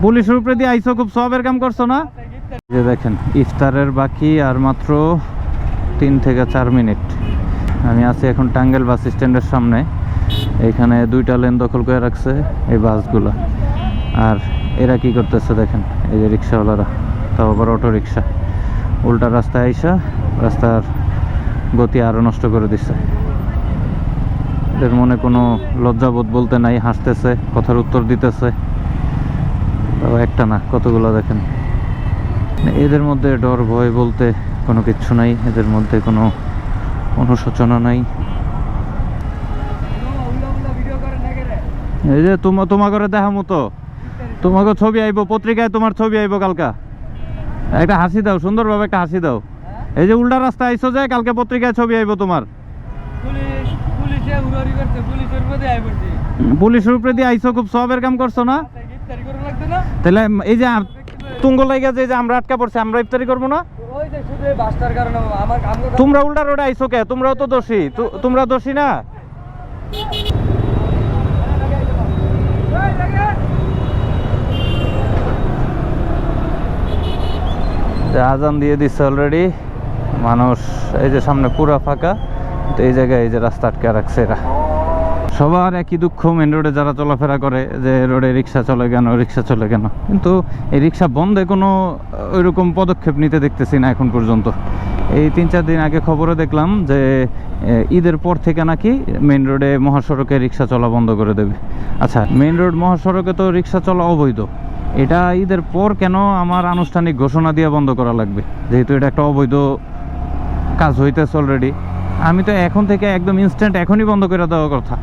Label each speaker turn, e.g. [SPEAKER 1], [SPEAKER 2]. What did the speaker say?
[SPEAKER 1] পুলিশের উপরে দিয়ে আইসো, খুব সবের কাম করছো না। যে দেখেন ইফতারের বাকি আর মাত্র 3 থেকে 4 মিনিট। আমি আছি এখন টাঙ্গাইল বাস স্ট্যান্ডের সামনে। এখানে 2টা লেন দখল করে রাখছে এই বাসগুলো। আর এরা কি করতেছে দেখেন, এই যে রিক্সাওয়ালারা, তাও আবার অটো রিক্সা, উল্টা রাস্তায় আইসা রাস্তার গতি আরও নষ্ট করে দিচ্ছে। এদের মনে কোনো লজ্জাবোধ বলতে নাই, হাসতেছে, কথার উত্তর দিতেছে। তাও একটা না, কতগুলো দেখেন। এদের মধ্যে ডর ভয় বলতে কোনো কিচ্ছু নাই, এদের মধ্যে কোনো অনুশোচনা নাই। এই যে তোমাকে দেখা মতো তোমাকে ছবি আইবো পত্রিকায়, তোমার ছবি আইবো কালকা। একটা হাসি দাও, সুন্দরভাবে একটা হাসি দাও। এই যে উল্টা রাস্তা আইসো যায়, কালকে পত্রিকায় ছবি আইবো তোমার। পুলিশের উপরে দিয়ে আইসো, খুব সবের কাম করছো না। তাহলে এই যে তুঙ্গ লাইগা যে আমরা আটকা পড়ছি, আমরা ইফতারি করবো না? তোমরা উল্টা রোডে আইসো কে? তোমরাও তো দোষী, তোমরা দোষী না? আজান দিয়ে দিচ্ছে অলরেডি। মানুষ এই যে সামনে পুরা ফাঁকা, তো এই জায়গায় এই যে রাস্তা আটকে রাখছে এরা। সবার একই দুঃখ, মেন রোডে যারা চলাফেরা করে, যে রোডে রিক্সা চলে কেন, রিক্সা চলে কেন। কিন্তু এই রিক্সা বন্ধে কোনো ওইরকম পদক্ষেপ নিতে দেখতেছি না এখন পর্যন্ত। এই 3-4 দিন আগে খবরে দেখলাম যে ঈদের পর থেকে নাকি মেন রোডে মহাসড়কে রিক্সা চলা বন্ধ করে দেবে। আচ্ছা, মেন রোড মহাসড়কে তো রিক্সা চলা অবৈধ, এটা ঈদের পর কেন আমার আনুষ্ঠানিক ঘোষণা দিয়ে বন্ধ করা লাগবে? যেহেতু এটা একটা অবৈধ কাজ হইতেছে অলরেডি, আমি তো এখন থেকে একদম ইনস্ট্যান্ট এখনই বন্ধ করে দেওয়ার কথা।